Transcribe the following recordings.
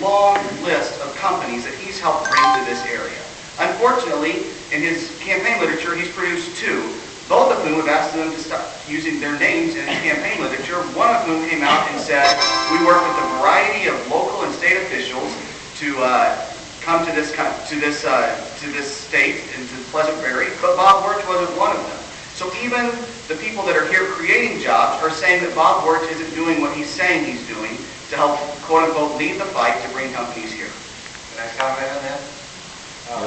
long list of companies that he's helped bring to this area. Unfortunately, in his campaign literature, he's produced two, both of whom have asked them to stop using their names in his campaign literature, one of whom came out and said, we work with a variety of local and state officials to come to this state, into Pleasant Prairie, but Bob Wirtz wasn't one of them. So even the people that are here creating jobs are saying that Bob Wirtz isn't doing what he's saying he's doing to help, quote-unquote, lead the fight to bring companies here. Can I comment on that?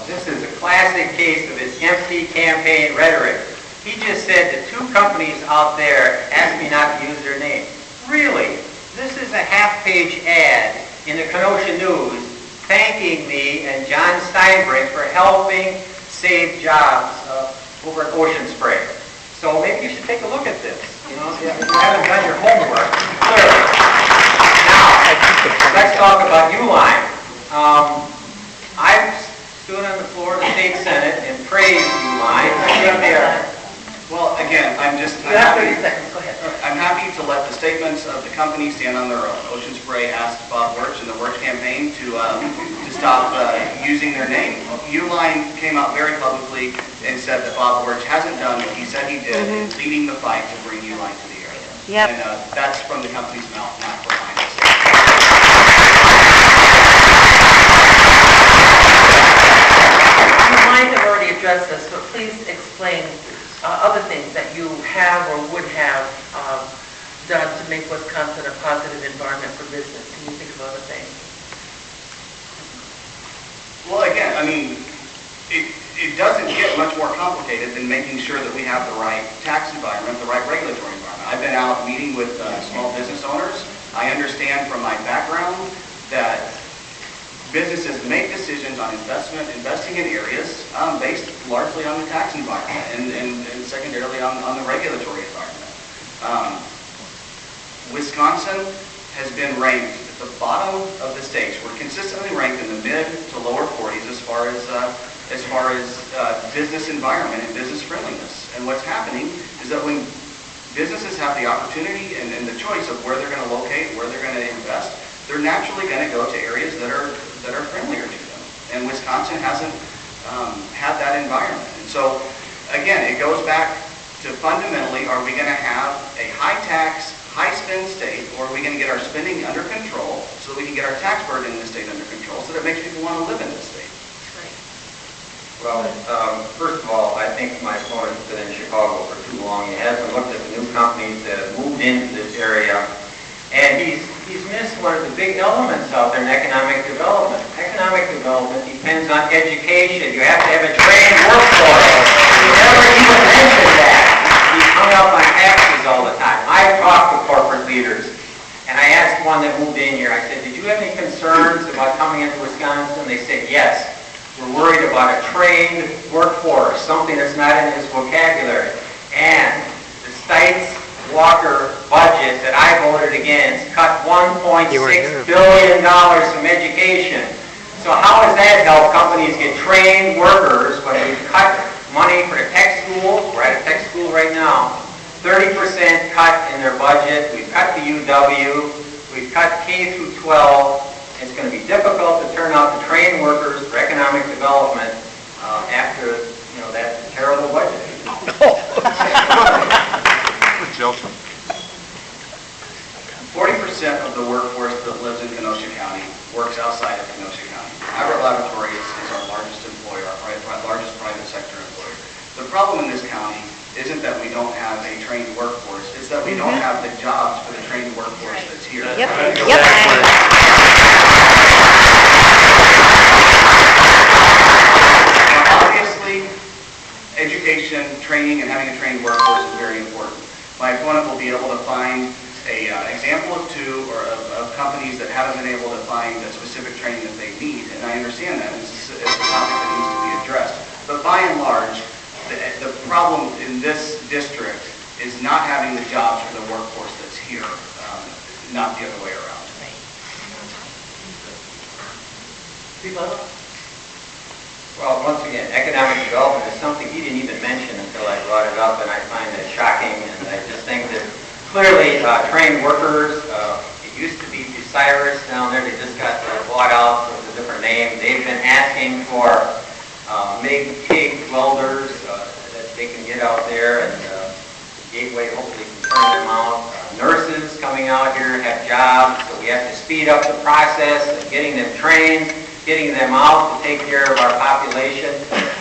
This is a classic case of his empty campaign rhetoric. He just said that two companies out there asked me not to use their name. Really? This is a half-page ad in the Kenosha News thanking me and John Steinbrink for helping save jobs over at Ocean Spray. So maybe you should take a look at this. You know, if you haven't done your homework, clearly. Now, let's talk about Uline. I've stood on the floor of the state senate and praised Uline. Well, again, I'm happy to let the statements of the company stand on their own. Ocean Spray asked Bob Wirtz and the Wirtz campaign to stop using their name. Uline came out very publicly and said that Bob Wirtz hasn't done what he said he did in leading the fight to bring Uline to the area. Yep. And that's from the company's mouth, not from mine. You might have already addressed this, but please explain other things that you have or would have done to make Wisconsin a positive environment for business. Can you think of other things? Well, again, I mean, it doesn't get much more complicated than making sure that we have the right tax environment, the right regulatory environment. I've been out meeting with small business owners. I understand from my background that businesses make decisions on investing in areas based largely on the tax environment and secondarily on the regulatory environment. Wisconsin has been ranked at the bottom of the states. We're consistently ranked in the mid to lower 40s as far as business environment and business friendliness. And what's happening is that when businesses have the opportunity and the choice of where they're going to locate, where they're going to invest, they're naturally going to go to areas that are friendlier to them. And Wisconsin hasn't had that environment. And so, again, it goes back to fundamentally, are we going to have a high tax, high spend state, or are we going to get our spending under control so that we can get our tax burden in the state under control so that it makes people want to live in this state? Right. Well, first of all, I think my opponent's been in Chicago for too long. He hasn't looked at the new companies that have moved into this area. And he's missed one of the big elements out there in economic development. Economic development depends on education. You have to have a trained workforce. He never even mentioned that. He's hung up on taxes all the time. I talked to corporate leaders, and I asked one that moved in here, I said, did you have any concerns about coming into Wisconsin? They said, yes. We're worried about a trained workforce, something that's not in his vocabulary. And the Stites Walker budget that I voted against cut $1.6 billion from education. So how does that help companies get trained workers when we cut money for the tech schools? We're at a tech school right now. 30% cut in their budget. We've cut the UW. We've cut K through 12. It's going to be difficult to turn out to train workers for economic development after that terrible budget. 40% of the workforce that lives in Kenosha County works outside of Kenosha County. Ira Laboratory is our largest employer, our largest private sector employer. The problem in this county isn't that we don't have a trained workforce, it's that we don't have the jobs for the trained workforce that's here. Yep. Obviously, education, training, and having a trained workforce is very important. My opponent will be able to find an example of two or of companies that haven't been able to find a specific training that they need, and I understand that. It's a topic that needs to be addressed. But by and large, the problem in this district is not having the jobs for the workforce that's here, not the other way around. Well, once again, economic development is something he didn't even mention until I brought it up, and I find that shocking. And I just think that clearly trained workers, it used to be Bucyrus down there, they just got bought out with a different name. They've been asking for MIG-TIG welders that they can get out there, and Gateway hopefully can turn them out. Nurses coming out here have jobs, so we have to speed up the process of getting them trained, getting them out to take care of our population.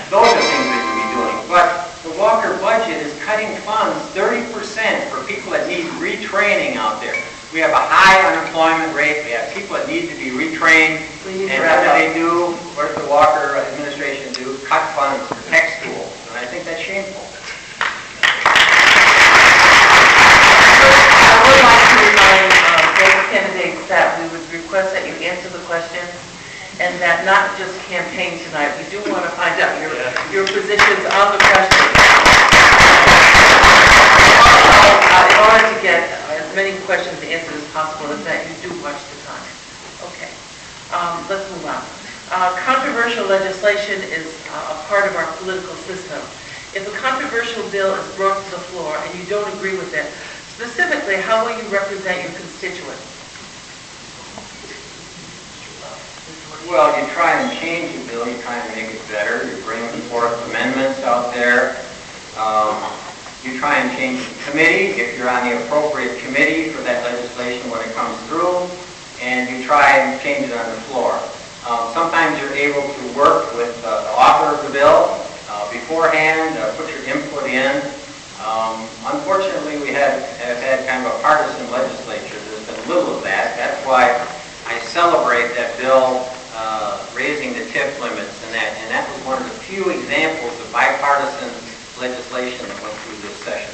Those are things we can be doing. But the Walker budget is cutting funds 30% for people that need retraining out there. We have a high unemployment rate. We have people that need to be retrained. And what do they do? What does the Walker administration do? Cut funds for tech schools. And I think that's shameful. I would like to remind both candidates that we would request that you answer the questions and that not just campaign tonight. We do want to find out your positions on the questions. Also, in order to get as many questions answered as possible, is that you do watch the time. Okay. Let's move on. Controversial legislation is a part of our political system. If a controversial bill is brought to the floor and you don't agree with it, specifically, how will you represent your constituents? Well, you try and change the bill, you try and make it better, you bring forth amendments out there. You try and change the committee, if you're on the appropriate committee for that legislation when it comes through, and you try and change it on the floor. Sometimes you're able to work with the author of the bill beforehand, put your input in. Unfortunately, we have had kind of a partisan legislature. There's been little of that. That's why I celebrate that bill raising the tip limits and that was one of the few examples of bipartisan legislation that went through this session.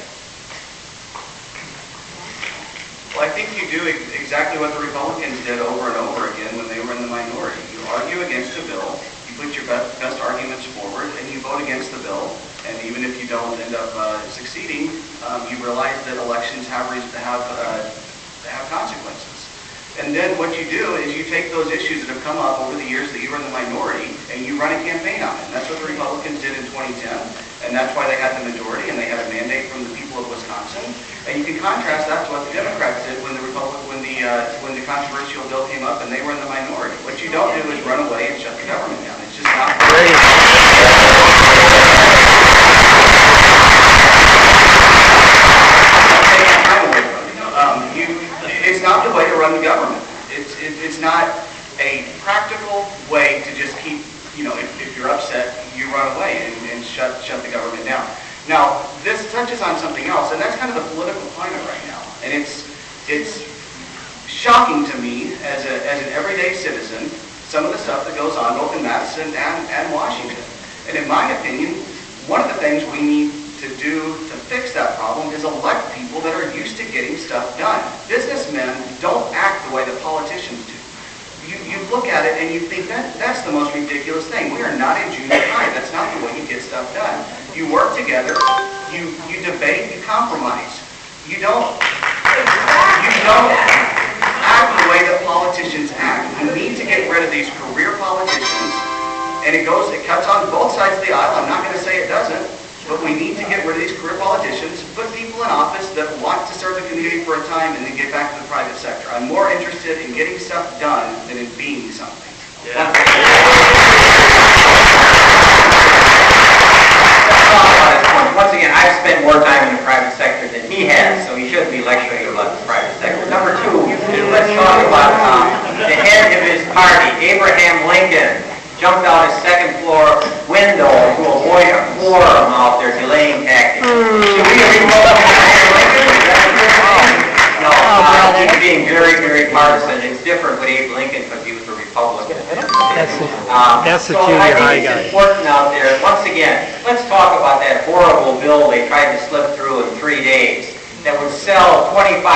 Well, I think you do exactly what the Republicans did over and over again when they were in the minority. You argue against a bill, you put your best arguments forward, and you vote against the bill. And even if you don't end up succeeding, you realize that elections have consequences. And then what you do is you take those issues that have come up over the years that you were in the minority and you run a campaign on it. And that's what the Republicans did in 2010. And that's why they had the majority and they had a mandate from the people of Wisconsin. And you can contrast that to what the Democrats did when the controversial bill came up and they were in the minority. What you don't do is run away and shut the government down. It's just not fair. It's not the way to run the government. It's not a practical way to just keep, if you're upset, you run away and shut the government down. Now, this touches on something else, and that's kind of the political climate right now. And it's shocking to me as an everyday citizen, some of the stuff that goes on both in Madison and Washington. And in my opinion, one of the things we need to do to fix that problem is elect people that are used to getting stuff done. Businessmen don't act the way the politicians do. You look at it and you think that's the most ridiculous thing. We are not in junior high. That's not the way you get stuff done. You work together, you debate, you compromise. You don't act the way that politicians act. We need to get rid of these career politicians, and it cuts on both sides of the aisle. I'm not going to say it doesn't. But we need to get rid of these career politicians, put people in office that want to serve the community for a time and then get back to the private sector. I'm more interested in getting stuff done than in being something. Yeah. Once again, I've spent more time in the private sector than he has, so he shouldn't be lecturing about the private sector. Number two, let's talk about the head of his party, Abraham Lincoln. Jumped out his second floor window to avoid a quorum out there, delaying tactics. Should we have Lincoln? No, he's being very, very partisan. It's different with Abe Lincoln because he was a Republican. That's the junior high guy. It's important out there. Once again, let's talk about that horrible bill they tried to slip through in 3 days that would sell 25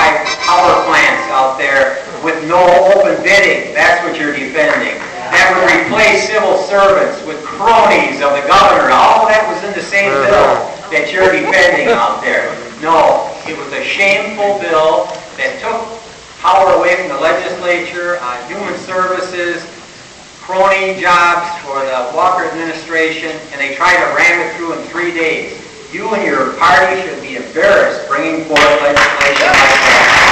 power plants out there with no open bidding. That's what you're defending. That would replace civil servants with cronies of the governor. All of that was in the same bill that you're defending out there. No, it was a shameful bill that took power away from the legislature on human services, crony jobs for the Walker administration, and they tried to ram it through in 3 days. You and your party should be embarrassed bringing forth legislation like that.